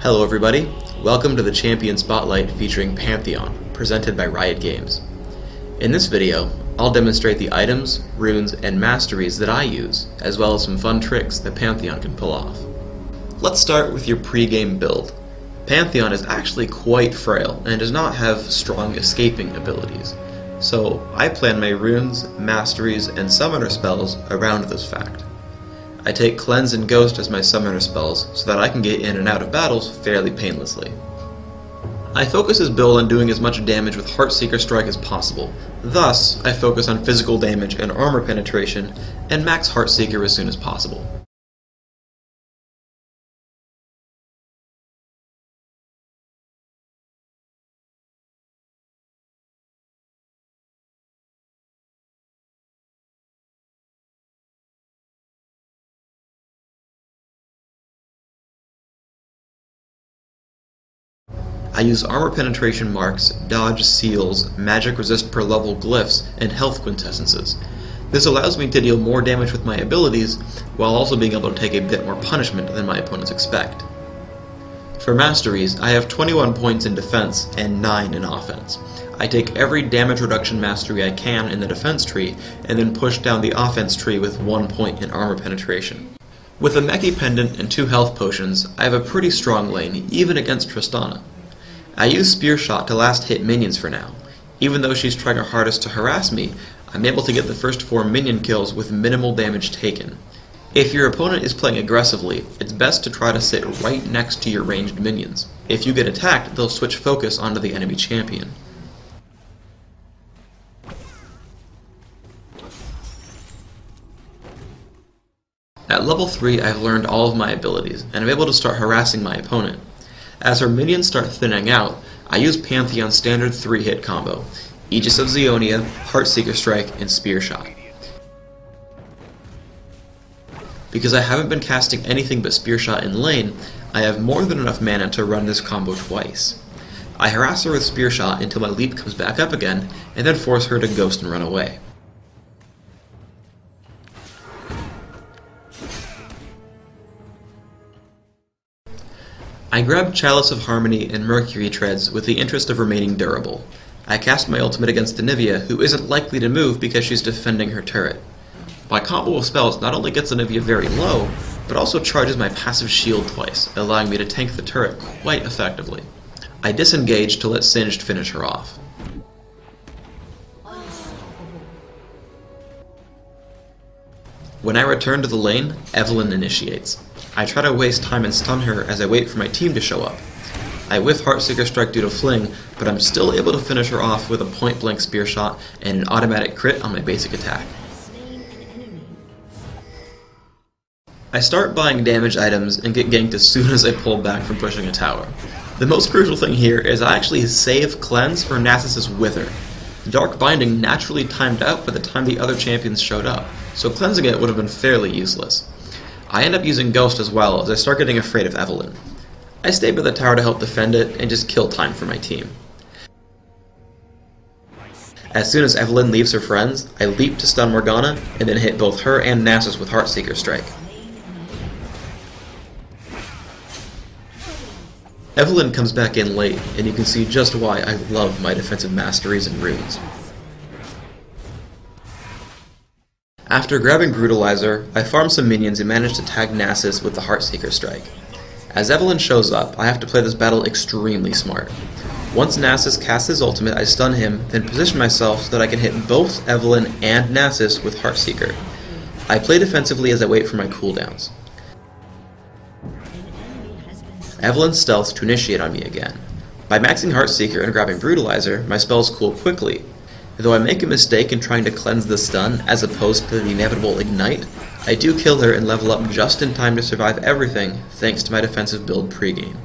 Hello everybody, welcome to the Champion Spotlight featuring Pantheon, presented by Riot Games. In this video, I'll demonstrate the items, runes, and masteries that I use, as well as some fun tricks that Pantheon can pull off. Let's start with your pre-game build. Pantheon is actually quite frail and does not have strong escaping abilities, so I plan my runes, masteries, and summoner spells around this fact. I take Cleanse and Ghost as my summoner spells so that I can get in and out of battles fairly painlessly. I focus this build on doing as much damage with Heartseeker Strike as possible, thus I focus on physical damage and armor penetration and max Heartseeker as soon as possible. I use armor penetration marks, dodge seals, magic resist per level glyphs, and health quintessences. This allows me to deal more damage with my abilities, while also being able to take a bit more punishment than my opponents expect. For masteries, I have 21 points in defense and 9 in offense. I take every damage reduction mastery I can in the defense tree, and then push down the offense tree with 1 point in armor penetration. With a Meki Pendant and 2 health potions, I have a pretty strong lane, even against Tristana. I use Spear Shot to last hit minions for now. Even though she's trying her hardest to harass me, I'm able to get the first 4 minion kills with minimal damage taken. If your opponent is playing aggressively, it's best to try to sit right next to your ranged minions. If you get attacked, they'll switch focus onto the enemy champion. At level 3, I've learned all of my abilities, and I'm able to start harassing my opponent. As her minions start thinning out, I use Pantheon's standard 3-hit combo, Aegis of Zeonia, Heartseeker Strike, and Spear Shot. Because I haven't been casting anything but Spear Shot in lane, I have more than enough mana to run this combo twice. I harass her with Spear Shot until my leap comes back up again, and then force her to ghost and run away. I grab Chalice of Harmony and Mercury Treads with the interest of remaining durable. I cast my ultimate against Anivia, who isn't likely to move because she's defending her turret. My combo of spells not only gets Anivia very low, but also charges my passive shield twice, allowing me to tank the turret quite effectively. I disengage to let Singed finish her off. When I return to the lane, Evelynn initiates. I try to waste time and stun her as I wait for my team to show up. I whiff Heartseeker Strike due to Fling, but I'm still able to finish her off with a point-blank Spear Shot and an automatic crit on my basic attack. I start buying damage items and get ganked as soon as I pull back from pushing a tower. The most crucial thing here is I actually save Cleanse for Nasus's Wither. Dark Binding naturally timed out by the time the other champions showed up, so cleansing it would have been fairly useless. I end up using Ghost as well, as I start getting afraid of Evelynn. I stay by the tower to help defend it, and just kill time for my team. As soon as Evelynn leaves her friends, I leap to stun Morgana, and then hit both her and Nasus with Heartseeker Strike. Evelynn comes back in late, and you can see just why I love my defensive masteries and runes. After grabbing Brutalizer, I farm some minions and manage to tag Nasus with the Heartseeker Strike. As Evelynn shows up, I have to play this battle extremely smart. Once Nasus casts his ultimate, I stun him, then position myself so that I can hit both Evelynn and Nasus with Heartseeker. I play defensively as I wait for my cooldowns. Evelynn stealths to initiate on me again. By maxing Heartseeker and grabbing Brutalizer, my spells cool quickly. Though I make a mistake in trying to cleanse the stun as opposed to the inevitable ignite, I do kill her and level up just in time to survive everything thanks to my defensive build pregame.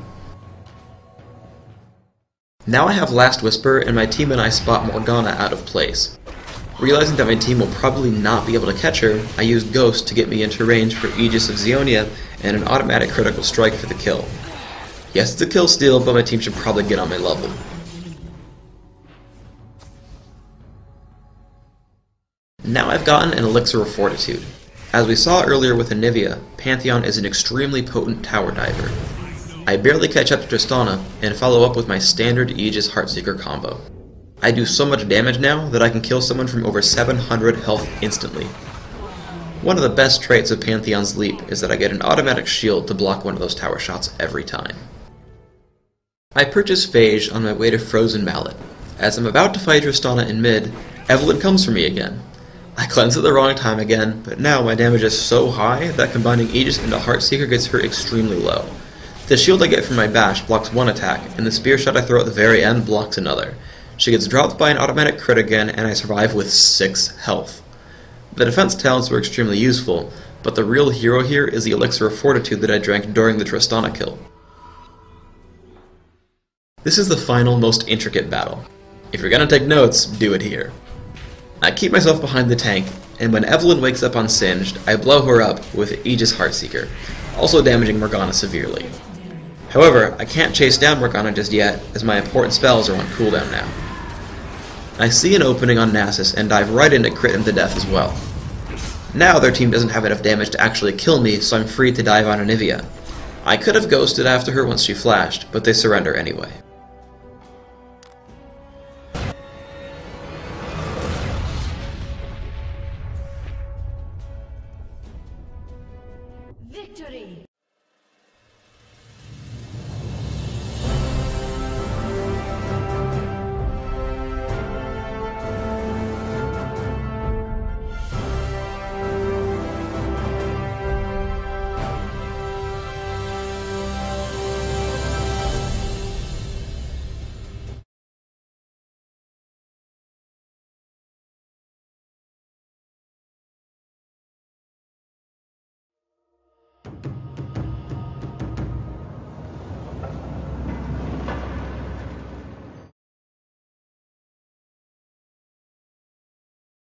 Now I have Last Whisper and my team and I spot Morgana out of place. Realizing that my team will probably not be able to catch her, I use Ghost to get me into range for Aegis of Zeonia and an automatic critical strike for the kill. Yes, it's a kill steal, but my team should probably get on my level. Now I've gotten an Elixir of Fortitude. As we saw earlier with Anivia, Pantheon is an extremely potent tower diver. I barely catch up to Tristana and follow up with my standard Aegis Heartseeker combo. I do so much damage now that I can kill someone from over 700 health instantly. One of the best traits of Pantheon's Leap is that I get an automatic shield to block one of those tower shots every time. I purchase Phage on my way to Frozen Mallet. As I'm about to fight Tristana in mid, Evelyn comes for me again. I cleanse at the wrong time again, but now my damage is so high that combining Aegis into Heartseeker gets her extremely low. The shield I get from my bash blocks one attack, and the spear shot I throw at the very end blocks another. She gets dropped by an automatic crit again, and I survive with 6 health. The defense talents were extremely useful, but the real hero here is the Elixir of Fortitude that I drank during the Tristana kill. This is the final, most intricate battle. If you're gonna take notes, do it here. I keep myself behind the tank, and when Evelyn wakes up on Singed, I blow her up with Aegis Heartseeker, also damaging Morgana severely. However, I can't chase down Morgana just yet, as my important spells are on cooldown now. I see an opening on Nasus and dive right into crit him to death as well. Now their team doesn't have enough damage to actually kill me, so I'm free to dive on Anivia. I could have ghosted after her once she flashed, but they surrender anyway. Victory!